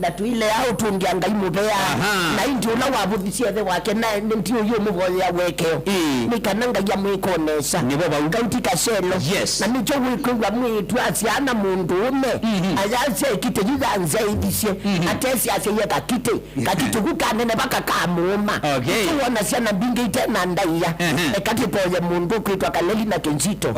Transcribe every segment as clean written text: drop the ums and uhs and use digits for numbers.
vinda tuile au tungianga imubea na indi ula wabuthisia the wake na ndio yo muboya wekeo nikananga ya mwikonesha nibo bautika selo na nicho wikwa mwitu asiana mundu ume ayase kite yidanze idisye atesi aseye kakite kukane baka kamuma tuona siana bingi tena ndaiya kati poye mundu kwitwa Kaleli na Kenzito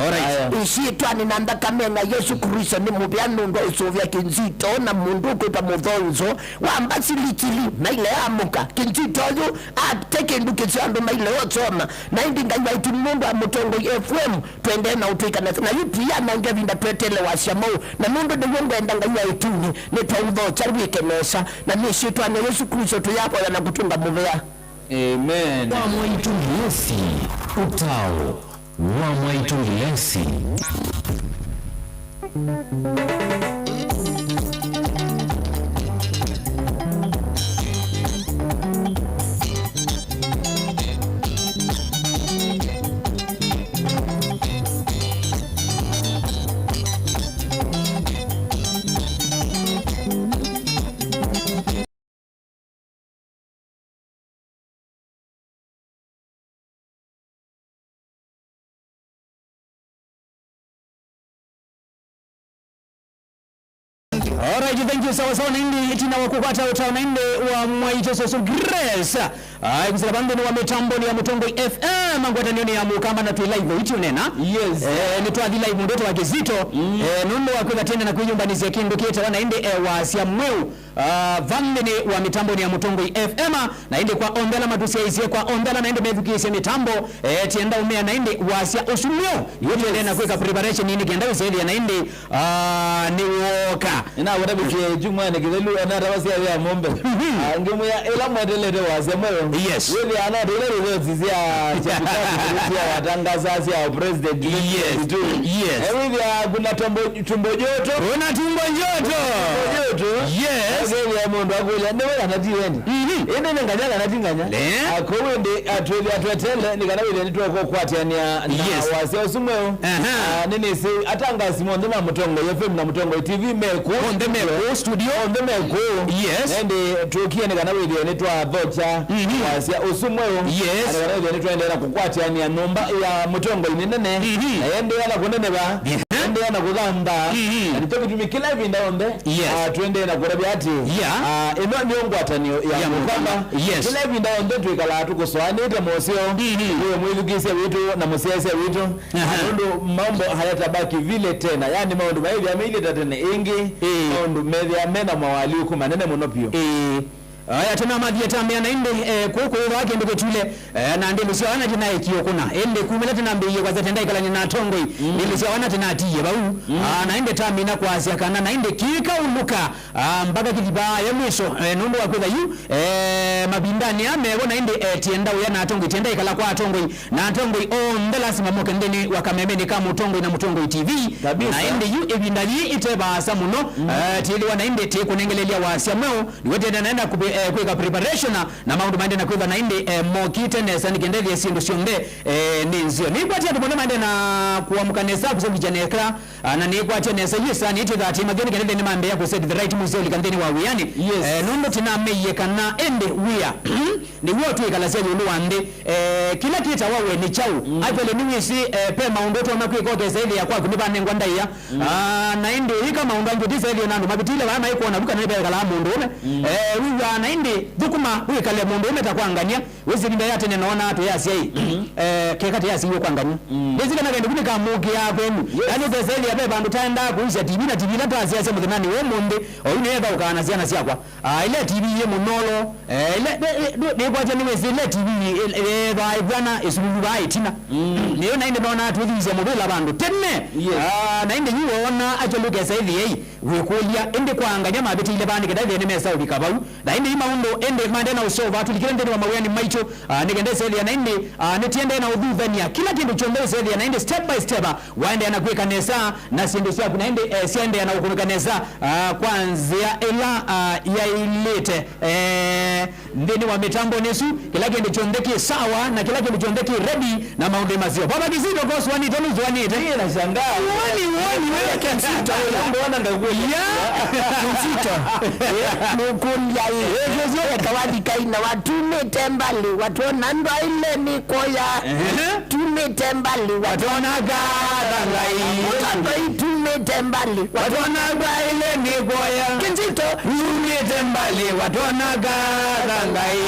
ishitwa ni nanda kamena Yesu Kristo ni mubyano ndo usovya Kenzito na mundu kwitwa Mudhonzo wambasilichili na ile amuka Kenzito yo ateke nduke chando na ile otsoma na indi ngaiwa iti mundu amutongo FM twende na utwika na yupi ya nange vinda twetele wasiamo na mundu de wongo endanga ya ituni ni twaudho charwi kenesa na mishitwa na Yesu Kristo tuyapo ya nakutunga muvea. Amen. Wa Mwaitungilesi utao wa Mwaitungilesi. Alright, thank you sawa nindi itina wakupata utaona inde wa Mwaito Soso Grace. Kusala bando ni wa mitambo ni ya Mutongo FM ngwata nioni ya mukamba na tu live ichi unena. Yes. Ni tu adi live ndoto wa Kizito. Nundo wa kwenda tena na kuyumba ni ziakindu kita wana inde wa Siamweu. Vande ni wa mitambo ni ya Mutongo FM na inde kwa ondela matusia isie kwa ondela na inde mevukisi mitambo. Tienda umea na inde wa Sia Osumio. Yote elena kweka preparation nini kienda usaidia na inde ni woka. Na wada bikie jumane kidelu ana rawasi ya mombe ngimu ya ela mwadelele wasemo wewe ana delele zizia chakika watangaza ya president wewe kuna tumbo joto wewe ya mondo akola ndewe anatiwendi ene nganyanga natinganya akowende atweli atwetele nikanawile nitwako kwatiania na wasi osumweo nini si atanga simonde na Mutongo FM na Mutongo TV meku on the Meko studio on the Meko and tukia ni kanawili nitwa Vocha wasia Osumweo kanawili nitwa endera kukwatiania nomba ya Mutongo inene ende yana kunene ba ende yana kugamba nitoki tumikila hivi ndaombe tuende na kurabia ati eno nyongo atanio ya mukamba kila hivi ndaombe tuikala tukuswani ite mosio uwe mwilukisi witu na musiasi witu ndo mambo hayatabaki vile tena yani maundu maivi ya meili tatene ingi maundu mevi ya mena mawali huku manene monopio aya tena madhieta mbea na inde kuku wake ndike chule na ande lusia wana tena ikiokuna ende kumela tena mbeye kwa zatenda ikala nina tongoi lusia wana tena atiye bau na inde tamina kwa asia kana na inde kika uluka mpaka kiliba ya mwisho nundo wa kweza yu mabindani amewa na inde tienda uya na tongoi tienda ikala kwa tongoi na tongoi ndela simamoke ndeni wakamemeni kama Mutongo na Mutongo TV na inde yu ebindali iteba asa muno tili wana inde teku nengelelia wa asia mweo niwete naenda kweka preparation na maundu maende na kweva na inde mokite nesa nikendeli ya siendo siombe nizio ni kwa tia tupone maende na kuamuka nesa kusebi janekla na ni kwa tia nesa yisa ni iti dhati mageni kendeli ni mambe ya kusedi the right museo likandeni wa wiyani nundo tina meyeka na ende wia ni huo tu ikalasia yulu wande kila kita wawe ni chau apele niwisi pe maundoto wa makwe koke saili ya kwa kunipa nengwanda iya na ende hika maundangu tisa hili yonandu mabitile wama hiko wanabuka nipe kala mundu ume wiwa na indi dhukuma wikale mundu ume takuangania wezi rinda ya tene naona atu ya siya kekati ya siyo kuangania wezi kana kendo kunika muki ya kwenu yani uteseli ya beba andutaenda kuhisha TV na TV lata siya siya muthenani we munde oyune ega ukana siya na siya kwa ile TV ye munolo ile kwa jani wezi ile TV vaibwana esulubu vai tina niyo na indi maona atu wezi mubila bandu tene na indi yu ona acho luke saidi yei wikulia indi kuangania mabiti ile bandi keda ile mesa ubikabau na indi maundo ende mandena usova tulikirende wa mawani maicho nigende seli na indi netiende na udhuvania kila kindu chombe seli na indi step by step waende anakuweka nesa na siende sio kuna indi siende anakuweka nesa kwanza ila ya ilete ndeni wa mitambo nesu kila kende chondeki sawa na kila kende chondeki ready na maunde mazio baba Kizito kwa swani tano swani ite na shangaa wani wewe Kizito mbona ngagwe Kizito nukulia hiyo kawadi kaina watume tembali watona ndo ile mikoya tume tembali watona ngai watona tume tembali watona ile mikoya Kizito tume tembali watona ngai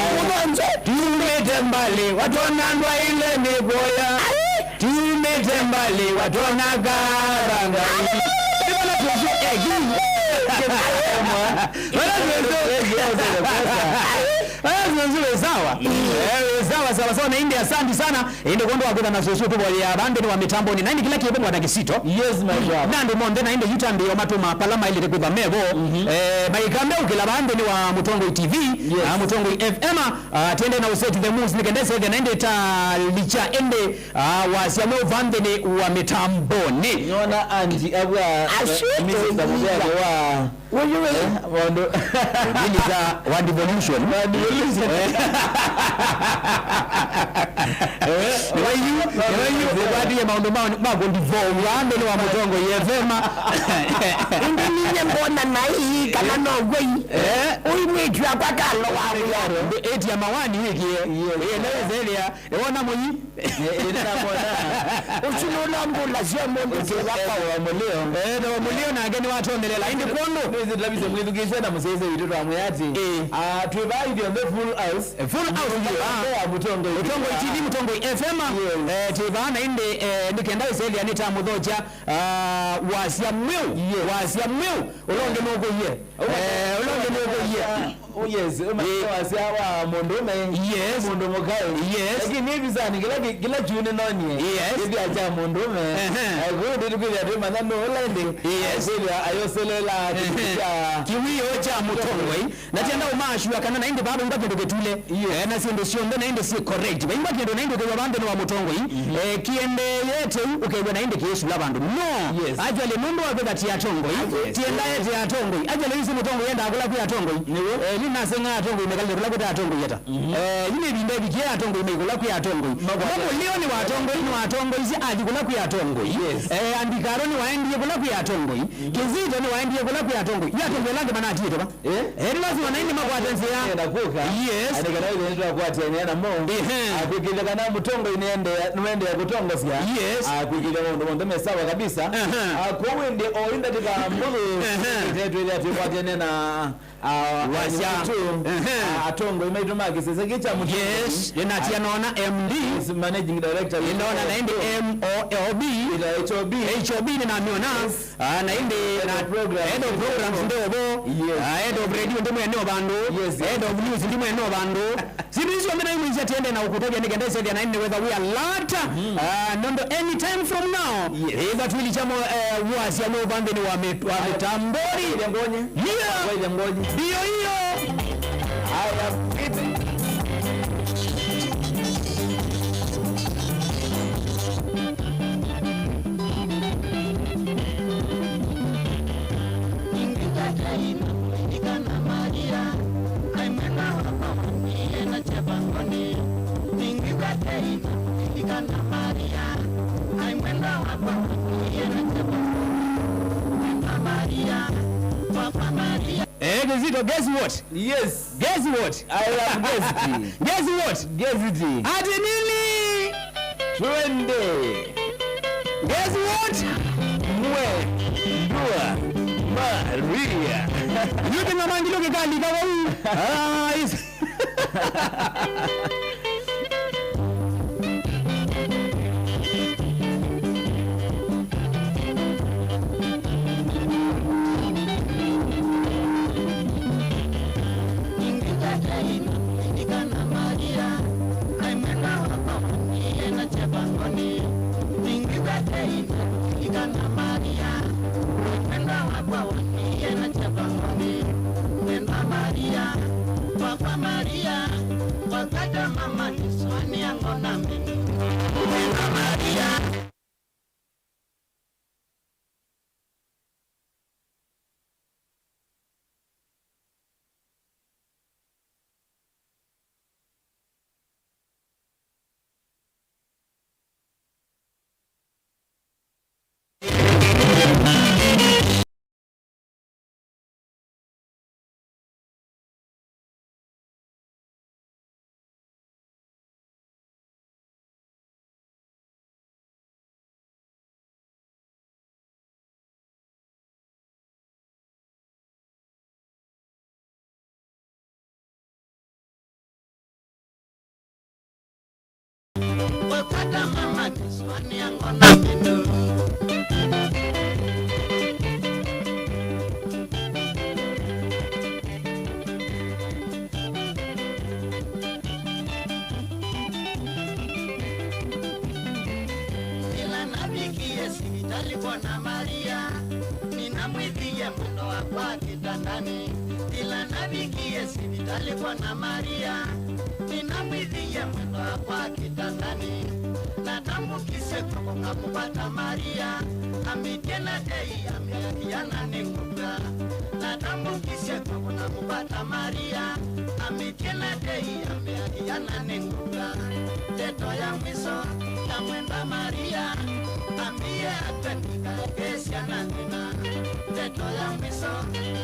tume tembali watona ile mikoya tume tembali watona ngai sawa na India asante sana inde kondo wakwenda na sosu tu ya bande ni wa mitambo ni nani kila kibo mwana Kisito yes my brother nandi monde na inde yutambe yo matuma palama ile tekwa mevo baikambe ukila bande ni wa Mutongo TV Mutongo FM tende na useti the moves nikendese the ninde ta licha ende wasiamo vande ni wa mitambo ni nyona anji abwa mimi sababu wa wewe wando ili za wa devolution wadi ya maondo magondi vomande ni wa Mutongo yevema ndinye mbona na hii kana no gwei uimwetu apaka lo wa yaro eti ya mawani wiki elezelia eona moyi ndio mbona usunola mbula sio mondo kwa wa mulio ndo mulio na ageni watu ondelela indi kondo hizi labisa mlidukisha na mseze witoto wa muyati tuvaidi on the full house ya Mutongo TV Mutongo FM tivana inde nikenda iseli anita mudhoja wasia mweu ulonge noko ye oh yes wasia wa mondume yes mondo mokai yes lakini hivi sana kila june nonye yes hivi acha mondume good ili kuja tu maneno olende yes ili ayoselela kiwiyo cha Mutongo na tenda umashu akana na inde baba ngapye ndoketule na sindo sionde na inde si correct baimba kendo na inde kwa bande wa Mutongo kiende yete ukaiwa na inde Yesu labando no ajale mundu wa beta ya Tongo tienda yete ya Tongo ajale hizo Mutongo yenda akula kwa Tongo lina senga Tongo imekale kula kwa Tongo yeta yine binde bike ya Tongo imekula kwa Tongo mambo leo ni wa Tongo ni wa Tongo hizi adikula kwa Tongo andikaro ni waendie kula kwa Tongo Kizito ni waendie kula kwa Tongo ya Tongo langa manati yeto ba lazima na inde makwatenzi ya nakuka yes andikana ile ndio kwa tena na mo akukile kana Mutongo inende nwende ya kutongo sia yes akukile ndo mesawa kabisa akowende oinda tika mbulu tetu ile ati tena na wasia Atongo imaitumaki sasa kicha Mutongo yes yenatia naona MD is managing director inaona na inde MOB ila HOB ni na miona na inde na head of programs ndobo head of radio ndimo eneo bando head of news ndimo eneo bando sisi wamena imwezi atiende na ukutoja nigenda said na inde whether we are later nondo anytime from now either twili chamo wasi ya bande ni wa mitambori ile ngonye ile ngonye ndio hiyo haya vipi Kizito, guess what? Yes. Guess what? I am guessing. Guess what? Guessing. Ati nini? Twende. Guess what? Mwe. Ndua. Maria. Yuti na mangilo kikali kawa huu. Maria, wakata mama niswani yango na mimi. Maria. wakata mama kiswani angona minu. Ila nabikie sivitali Bwana Maria, ninamwithie mwendo wakwa kitandani. Ila nabikie sivitali Bwana Maria, ninamwithie mwendo wakwa kitandani. Natambukise kwa ngapupata Maria, amitena dei ameakiana ninguka. Natambukise kwa ngapupata Maria, amitena dei ameakiana ninguka. Teto ya mwiso ya mwenda Maria, ambie atwenika kesia na nina. Teto ya mwiso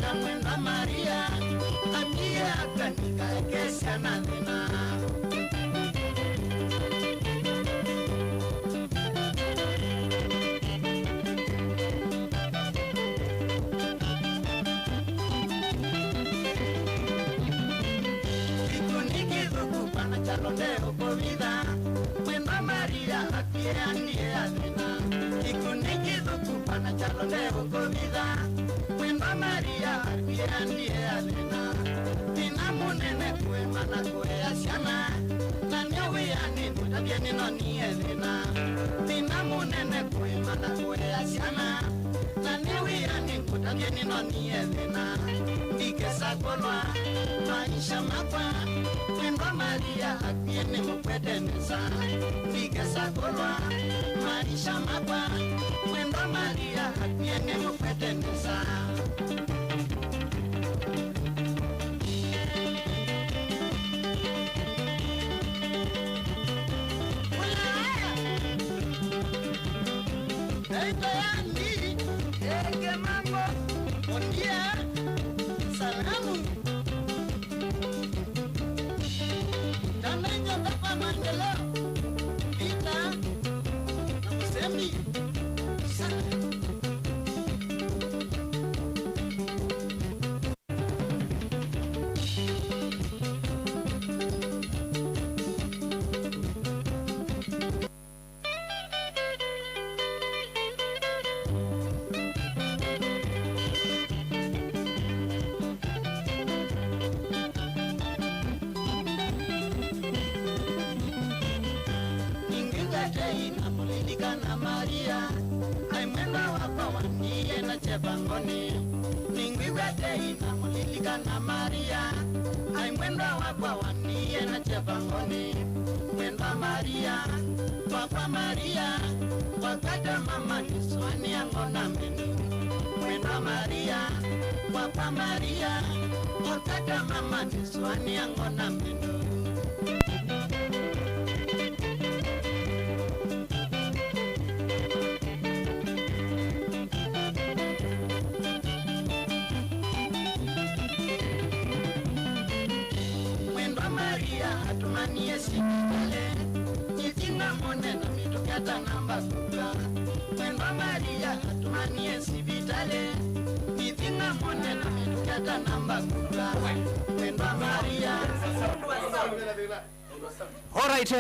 ya mwenda Maria, ambie atwenika kesia na nina. Chalondeo COVID, mwenda Maria akiandie alina. Ikuniki dhukupana chalondeo COVID, mwenda Maria akiandie alina. Nina munene kue mana kue asiana, na nyewe yani nutabie nino ni elina. Nina munene kue mana kue asiana, na nyewe yani nutabie nino ni elina. Nikesa kolwa maisha makwa, mwenda Maria akiene mukwedeneza. Nikesa kolwa maisha makwa, mwenda Maria akiene mukwedeneza. Eito yani, ege mambo, ondia, salamu. Tamenyo pepa mandelo, vita, na musemi, sana. Na Maria, ai mwenda wapa waniye na chebangoni. Ningwiwete ina mulilika na Maria, ai mwenda wapa waniye na chebangoni. Mwenda Maria, wapa Maria, wakata mama niswani angona menu. Mwenda Maria, wapa Maria, wakata mama niswani angona menu. Atumanie sipitale, nitinga mone na mitokata namba kuka. Mwenda Maria atumanie sipitale, nitinga mone na mitokata namba kuka. Mwenda Maria. Alright.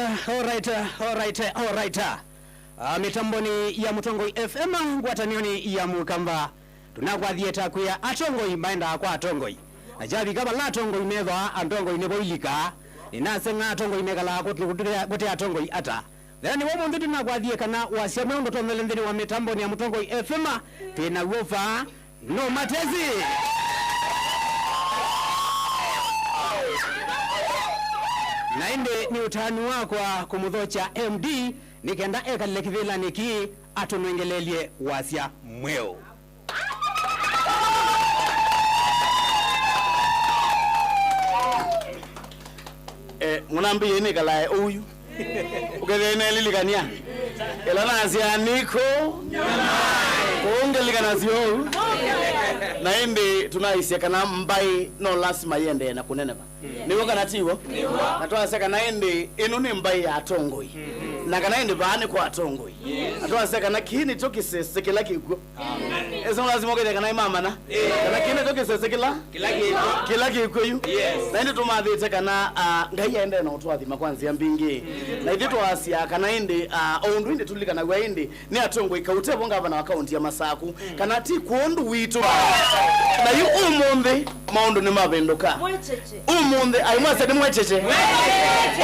Mitamboni ya Mutongoi FM ngwatanioni ya Mukamba. Tunagwathieta kuya Atongoi maenda kwa Atongoi. Ajabi kaba la Atongoi methwa Atongoi neboilika. Inase nga Atongoi megala gote Atongoi ata. Thani womo nduti na gwathie kana wasia meundo tomele ndini wa mitamboni ya Mutongoi FM tena wofa no matezi. Na inde ni utani wakwa kumudhocha MD nikenda eka lekivila niki atunwengelelie wasia mweo. Munambi yene kala uyu ukethene lilikania elana asia niko kuongelikana sio na indi tunaisia kana mbai no lazima yende na kuneneba niwo kana tiwo natwa seka na indi ino ni mbai ya Atongoi na kana indi bane kwa atongoi atwase kana kini chokisese kila kigwo eso lazima kete kana imama na kana kini chokisese kila kigwo yu na indi tumathite kana ngai aende na utwathima kwanzia mbingi na indi twasia kana indi ondu indi tulikana gwa indi ni atongoi kautebo ngava na akaunti ya masaku kana ti kuondu witu na yu umundi maundu ni mavenduka umundi aimwase ni mwecheche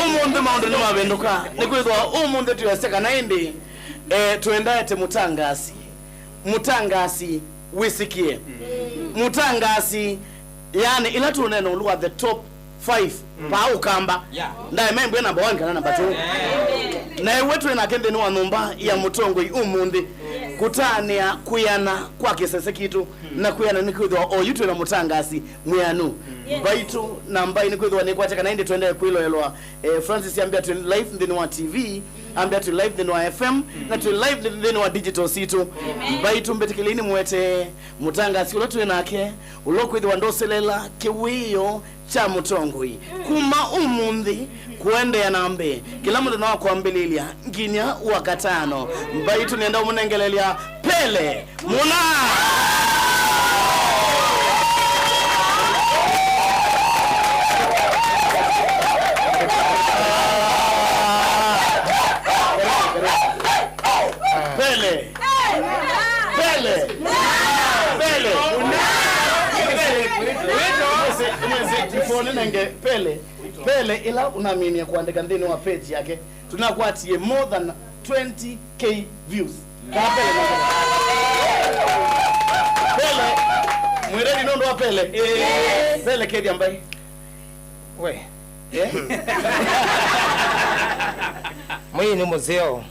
umundi maundu ni mavenduka nikwithwa umundi tuyase kana indi tuendete mutangasi wisikie mutangasi yani ila tuneno luwa the top 5 pa ukamba ndaye membe number 1 kana number 2 na wetu ina kende ni wa numba ya mutongoi umundi kutania kuyana kwa kisese kitu na kuyana ni kwithwa oyutu na mutangasi muyanu baitu namba ni kwithwa ni kwacha kana indi tuende kuiloelwa Francis ambia tu live ndini wa TV ambia tu live ndini wa FM na tu live ndini wa digital situ baitu mbetikilini mwete mutangasi ulotu nake ulokwithwa ndoselela kiwiyo cha mutongoi kuma umundi kuende nambe kila mundu na kwambililia nginya wakatano mbaitu nienda umunengelelia Pele muna Pele Pele ila unamini kuandika ndini wa page yake tunakwatie more than 20k views Pele mwiredi nondo wa Pele Pele kedi ambaye we mwini museo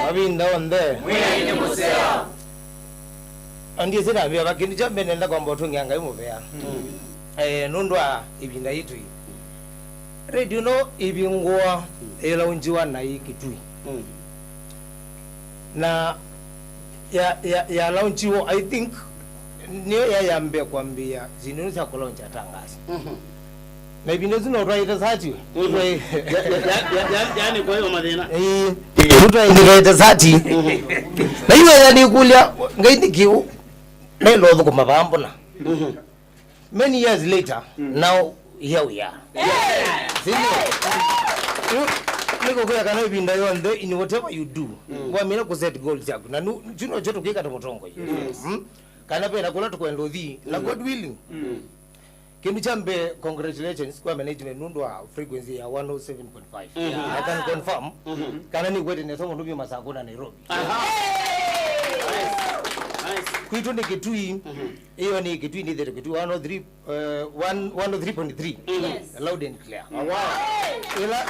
mabinda onde mwini museo andi zina bya bakindi jambe nenda kwamba tungyanga imubea nundwa ibinda yitu radio no ibingwa ela unjiwa na ikitui na ya launchiwo I think niyo yambe kwambia zinunza kulonja tangaza na ibinda zino right sati yani kwa hiyo madena mtu aindirete sati na hiyo yani kulia ngaindi kiu na ilo kwa mabambo na many years later now here we are niko kwa kana ibinda yonde in whatever you do kwa mina ku set goals yako na juno choto kika to motongo kana pena kula to kwendo thi na God willing kindu chambe congratulations kwa management nundwa frequency ya 107.5 I can confirm kana ni kwete ne somo ndubi masako na Nairobi kuito ni kitui hiyo ni kitui ni the kitui 103.3 loud and clear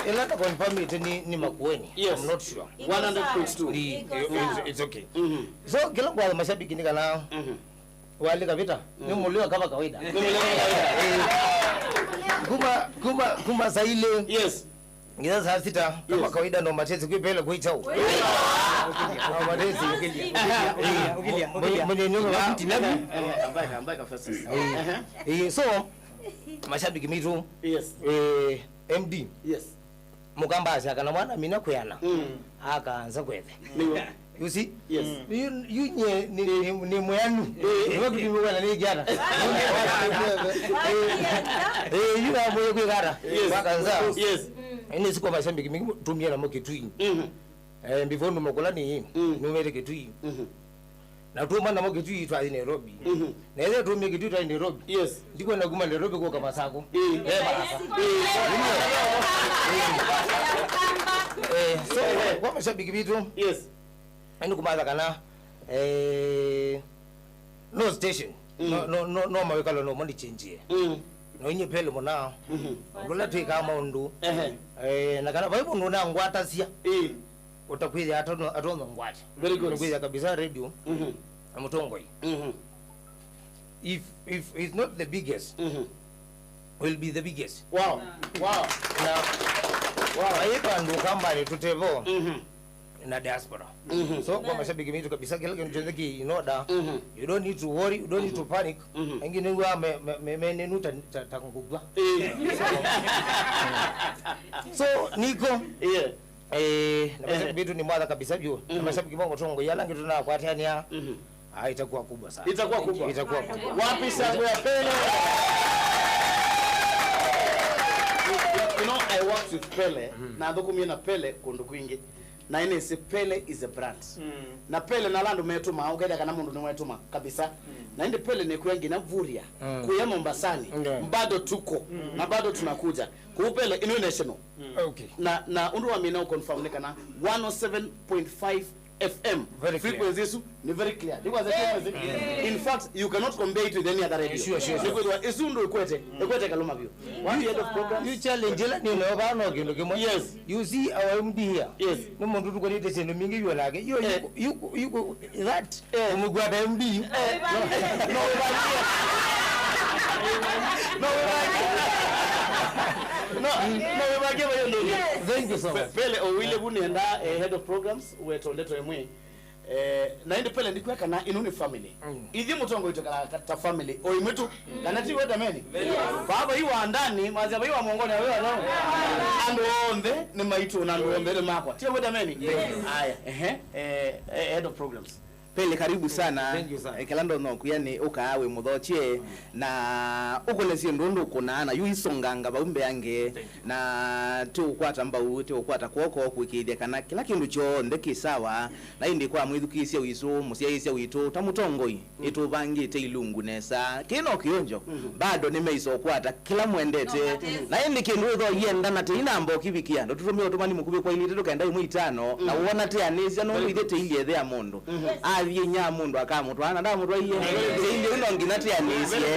ila ta confirm it ni makueni I'm not sure 100.2 it's okay so kila kwa mashabiki ni kana wale kabisa ni mulio kama kawaida kuma saile yes ngiza saa sita kama kawaida ndo matezi kuipele kuichao matezi mwenye nyonga wakati nabi ambaye kafasi so mashabiki mitu yes MD yes mugamba ashaka na mwana mina kuyana akaanza kwethe you see yes you ni mwanu wewe kudimwa ni gyara you are moyo kwigara wakaanza yes ini siko mashabiki mingi tumia na mokitui before numokola ni numere kitui na tuma na mokitui twa Nairobi na ile tumia kitui twa Nairobi yes ndiko na guma Nairobi kwa kama sako so kwa mashabiki bitu yes ani kumaza kana no station no mawekalo no money change no inye pele mona ngola twika maundu na kana baibu nuna ngwata sia utakwija atono ngwata very good kwija kabisa radio amutongoi if it's not the biggest will be the biggest wow na aipa ndo kamba ni tutevo na diaspora so kwa mashabiki wetu kabisa kile kinachozeki in order you don't need to worry, you don't need to panic ngine wa menenu takungugwa so niko na basi bitu ni mwadha kabisa juu. Na mashabiki bongo tongo yala ngitu na kwa tania. Itakuwa kubwa sana. Itakuwa kubwa. Wapi shangwe ya Pele? You know, I worked with Pele. Na dokumia na Pele kundu kwingi. Na ine si Pele is a brand. Na Pele na landu metuma, ukaida kana mundu ni metuma kabisa. Na inde Pele ni kuengi na vuria. Kuya Mombasani. Bado tuko. Na bado tunakuja. Kuupele inu national. Okay. Na undu wa mina ukonfamu na 107.5 FM. Frequency is very clear. In fact, you cannot compare it with any other radio. Sure. Because Isundo Equate Kaluma view. One head of program. You challenge you know, yes. You see our MD here. Yes. No one to go to send me you like you that MD. Thank you so much. Pele Owile Bunienda, head of programs, we're told to Emwe. Na indi Pele ndikuweka na inuni family. Idhi mutongo itoka kata family. Oimetu, kanati weda meni. Baba iwa andani, mazaba iwa mwongoni ya wewa nao. Anduonde, ni maitu na anduonde ni makwa. Tia weda meni. Aya, head of programs. Pele karibu sana. Kelando no kuyani uka awe mudhochie na ukolesi ndondo kunana yu isonganga baumbe yange na tu kwata mbau tu kwata kwoko kwikide kana kila kindu cho ndeki sawa na indi kwa mwithukisia wisu musiaisia witu tamutongoi itu bangi te ilungu nesa kino kionjo bado nimeiso kwata kila mwendete na indi kindu tho yenda na te inambo kibikia ndo tutumia otomani mukubi kwa ilite tukaenda imu itano na uona te anisia no idete ile thea mundu avye nya mundu akamutwana nda mundu iye inde uno nginati anisie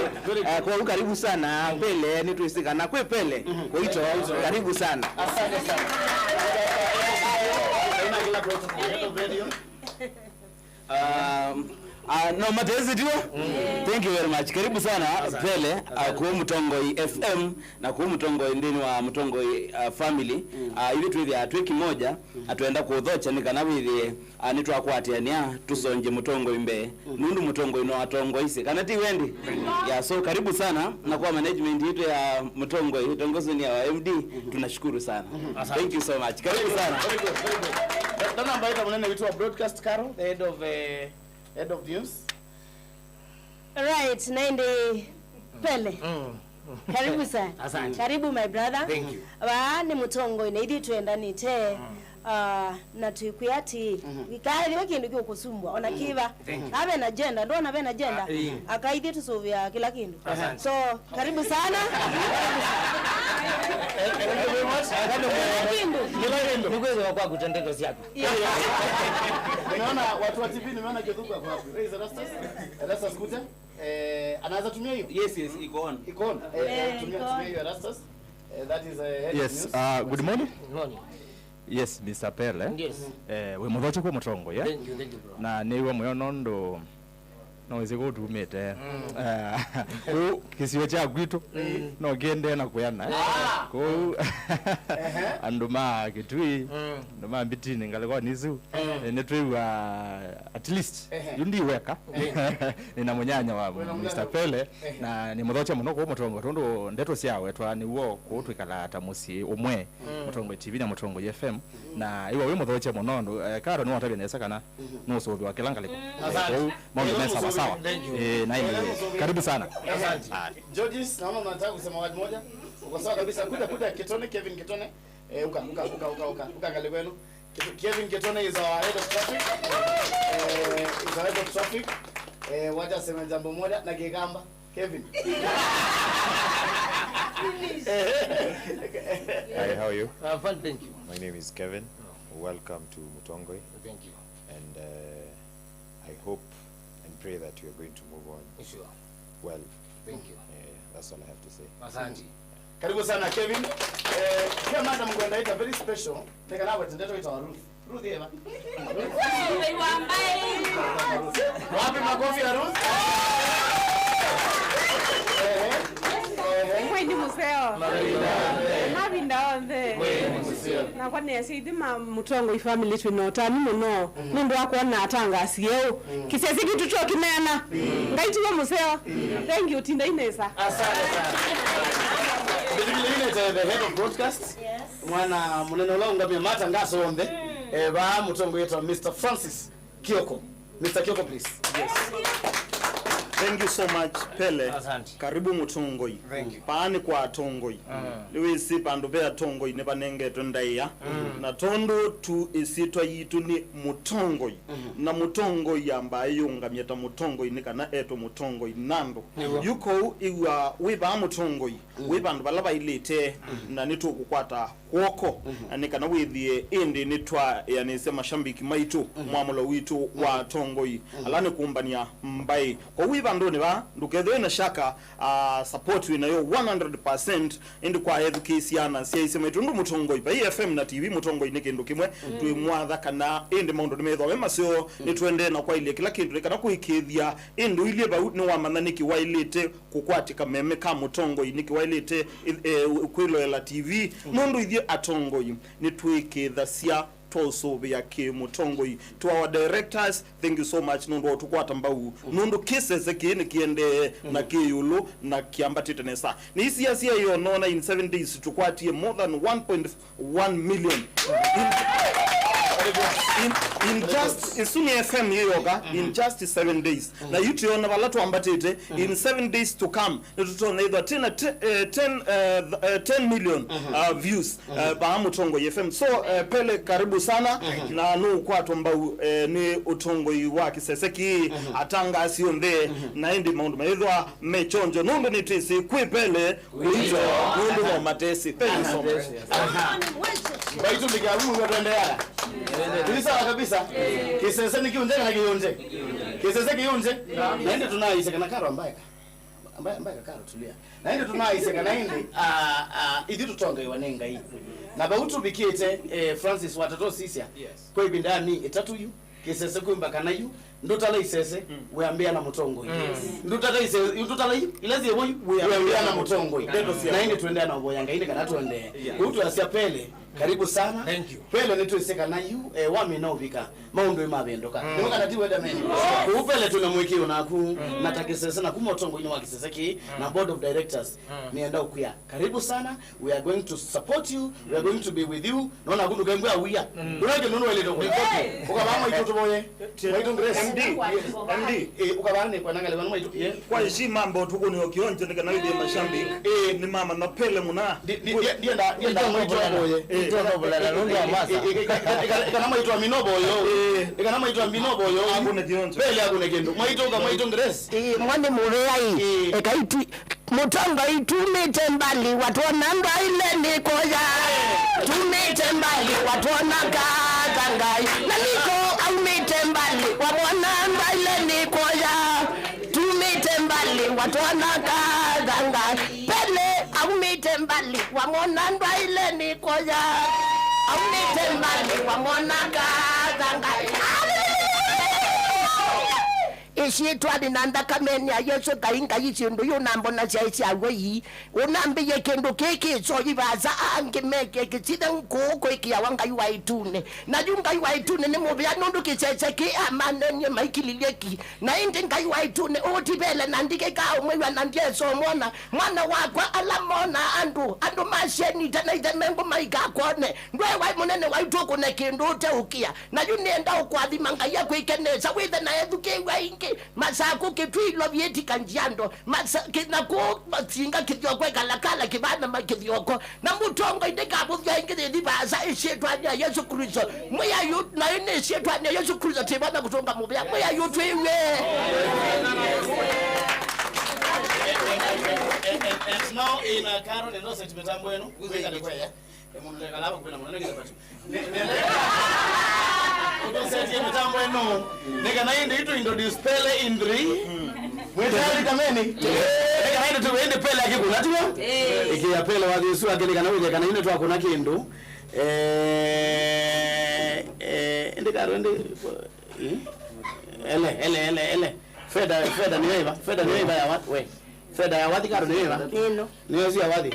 kwa karibu sana Pele ni tuisika na kwe Pele kwa ito karibu sana asante sana no matezi dio thank you very much karibu sana Pele kwa Mutongoi FM na kwa Mutongoi ndini wa Mutongoi family ili tuithi atweki moja atuenda kudhocha nikanabithie nitwa kwatiania tusonje Mutongoi mbe nundu Mutongoi no atongoi ise kana ti wendi ya so karibu sana na kwa management yetu ya Mutongoi tongozo ni ya MD tunashukuru sana thank you so much karibu sana Dana mbaita mnene witu wa broadcast Carol the head of news. Right, naende Pele. Karibu sana. Karibu my brother. Thank you. Ni Mutongoi naidi tuenda nite na tuikuyati vikali wakindu kyo kusumbwa ona kiva abe na agenda ndo na be na agenda akaidi tusovya kila kindu so karibu sana Nikuweza kwa kutendeka siako. Unaona watu wa TV nimeona Gedhugu hapo hapo. Raise Rastas kuja. Anaweza tumia hiyo? yes iko on Tumia hiyo Rastas. That is yes good morning. Good morning. Yes Mr. Pele. Yes. We muthoche kwa Mutongo ya. Thank you bro. Na niwe moyo nondo no weze tumete ku kisio cha gwitu no gende na kuyana ku anduma kitui nduma mbitini ngaleko nizu netwewa at least yundi weka nina munyanya wa Mr. Pele na ni muthoche muno ko Mutongo tondo ndeto ciawe twa ni wo ko twikala ta musi umwe Mutongo TV na Mutongo FM na iwa we muthoche muno ndo karo ni watabia nesa kana no so wa kilangaliko mambo mesa sawa na karibu sana asante Georges naona unataka kusema wazi moja uko sawa kabisa kuja Kitone Kevin Kitone uka kale kwenu Kevin Kitone is our head of traffic is our head of traffic wacha sema jambo moja na Kigamba Kevin Hi, how are you? Fine, thank you. My name is Kevin. Welcome to Mutongoi. Thank you. And I hope and pray that you are going to move on Sure. well. Thank you. That's all I have to say. Asante. Karibu sana Kevin. Kia madam Gwenda ita very special. Teka nawe tendeto ita Ruth. Ruth eva. Wapi makofi ya Ruth? Mwendi museo. Mabinda onde. Na kwa nesi idima Mutongo family twinota muno. Mundu akona atangasiyo. Kisesi kitu cho kinena. Ngaitiwe museo. Thank you Tinda Inesa. Asante sana. Biblia ineta the head of broadcast mwana munene ula ungamia mata ngasombe ba mutongo yetu Mr. Francis Kioko. Mr. Kioko, please. Yes. Thank you so much Pele. Karibu Mutongoi. Paani kwa Tongoi. Liwe isi pandu bea Tongoi ne banenge tundaiya. Na tondo tu isitwa yitu ni Mutongoi. Na Mutongoi ambaye yungamyeta Mutongoi nikana eto Mutongoi nando. Yuko iwa wiba Mutongoi. Wibandu balaba ilete na nitu kukwata kwoko. Nikana withie indi nitwa yani sema shambiki maitu mwamulo witu wa Tongoi. Alani kumbania mbai. Kwa wiba ndoni ba nduketho ina shaka support wina yo 100% indi kwa education sia isema tundu Mutongoi ba FM na TV Mutongoi nike ndukimwe tuimwatha kana indi maundu nimetho wema sio nitwende na kwa ile kila kindu kana kuikithia indu ile ba ni wamana niki wailete kukwatika meme ka Mutongoi niki wailete kwilo la TV mundu ithie Atongoi nitwikitha sia toso ya ke Mutongoi. To our directors, thank you so much. Nundu tukwata mbau nundu kisese kini kiende na kiyulu na kiambatite nesa ni isi ya siya yo nona in 7 days tukwatie more than 1.1 million in just Isuni FM yoga in just 7 days na yutu yona balatu ambatite in 7 days to come nitutona either 10 million views ba Mutongoi FM. So Pele karibu sana na nu kwatu mbau ni Utongoi wa kiseseki atanga asionde na indi maundu maidhwa mechonjo nundu nitisi kwipele kuito nundu wa matesi. Thank you so much. Baitu mikarumu ngatendea tulisa kabisa kisese ni kiunje na kiyonje kisese kiyonje naende tunaise kana karo ambaye karo tulia naende tunaise kana indi idi tutonga iwanenga hii na bautu bikite Francis watato sisia kwa ibindani itatu yu kisese kuimba kana yu ndutala isese weambia na Mutongoi ndutala isese ndutala ilazi yebo weambia na Mutongoi naende tuendea na oboyanga inde kana tuende utu asia Pele karibu sana. Thank you. Pele netu iseka na yu wami na ubika maundu imabendoka ndoka na tiwe dameni upele tunamweki unaku natakisese na kumotongo ino wakiseseki na board of directors nienda ukuya karibu sana. We are going to support you, we are going to be with you. Naona kundu kembu ya uya unaje nono wele doko ukabama itutu moye maitu Grace MD ukabane kwa nangale bana maitu kwa heshima mambo tuko ni okionje nika na ile mashambi ni mama na Pele muna dienda maitu moye kana maitwa minoboyo kana maitwa minoboyo akune kionjo Pele akune kendo maito Grace mwani mureai ekaiti Mutongoi tumite mbali watu wananda ile nikoya tumite mbali watu wanakatangai na niko aumite mbali wamwananda ile nikoya tumite mbali watu wanakatangai Pele aumite mbali wamwananda ile nikoya aumite mbali wamwanakatangai ishitwa dinanda kamenya Yesu kainga yichindu yunambona chaisi aweyi unambiye kendo keke so yibaza angemeke kitida nkoko ikiawanga yuwaitune na yunga yuwaitune ni mubya nundu kichecheki amanenye maikilileki na indi nga yuwaitune utibele nandike kao mwewa nandieso mwana wakwa alamona andu masheni tana itemengu maikakone ndwe wai munene waituku ne kindu ute ukia na yunienda ukwathi manga yako ikeneza withe na eduke waingi masako kitwilo byeti kanjiando masakinaku matsinga kityoko kalakala kibana makityoko na Mutongoi ndikabuthya ingire dibaza ishetwanya Yesu Kristo moya yut na ine ishetwanya Yesu Kristo tibana kutonga mubya moya yutwiwe now in a car and no such metambo eno kuzeka lekweya emuneka laba kupena mwana ngeza batu Udoseti metambo eno neka naende itu introduce Pele in 3 mwetali kameni neka naende tuende Pele akikula tiyo ikiya Pele wa Yesu akeleka na uje kana ine tu akona kindu ndikaro ndi ele feda ni weba ya watu we feda ya wadi karo ni weba niyo si ya wadi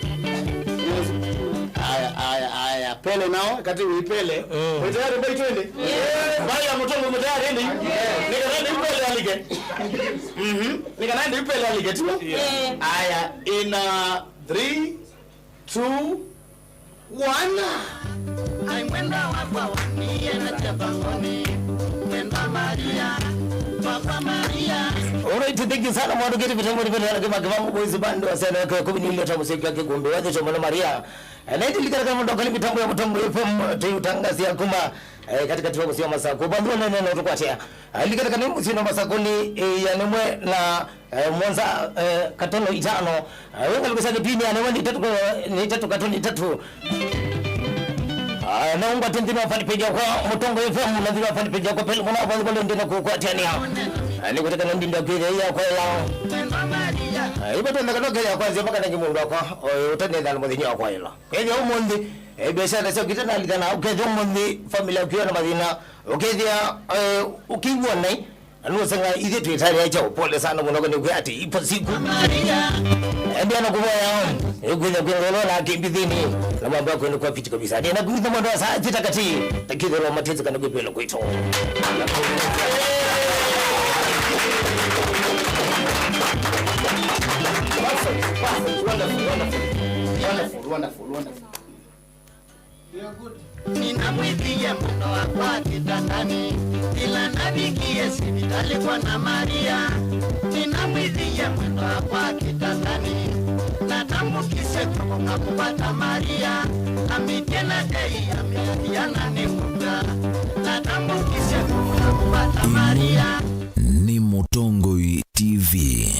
aya Pele nao kati uipele mwetayari mbai twende mbali ya Mutongoi mwetayari hindi nika naende upele alike nika naende upele alike tiwa aya in 3 2 1 Aimwenda wakwa waniye na chapangoni Mwenda Maria Papa Maria. Alright, thank you sana mwana kiti vitangu ni vitana kima kivangu boys band wa sana kwa kubini ile tamu siki yake gombe waje chomana Maria. Na ndi likana kama ndo kali mitambo ya mtambo FM tuyutangazia kuma katika tiwa kusio masako bandu na neno tukwatia. Likana kama musino masakoni ya nemwe na mwanza katono itano. Wenga lukusake pini ya nemwe ni tatu katoni tatu. Naomba tendino afani peja kwa Mutongo FM na ndino afani peja kwa pele mwana afani kwa ndino kukwatiania. Niko taka ndinda kwa ya kwa ya. Ibo to nakatoka ya kwanza mpaka na kimundu kwa utanenda na mudhinya kwa ila. Kenya umundi biashara sio kitana alikana ukethia umundi familia ukiwa na madina ukethia ukigwa nai anusanga ile tuitari acha upole sana munoga ni ukati ipo siku. Ndio anakuboya ukuja kuongolola na kimbidhini na mambo yako ni kwa fiti kabisa. Ndio nakuita mwendo wa saa zitakati takizo la matezi kana gopelo kuito. Wonderful. Ninamwithia muno wakwa kitandani ila nabikie sibitali kwa na Maria. Ninamwithia muno wakwa kitandani natambukise kukonga kupata Maria. Amitena dei ameadiana ni muda natambukise kukonga kupata Maria. Ni Mutongo TV.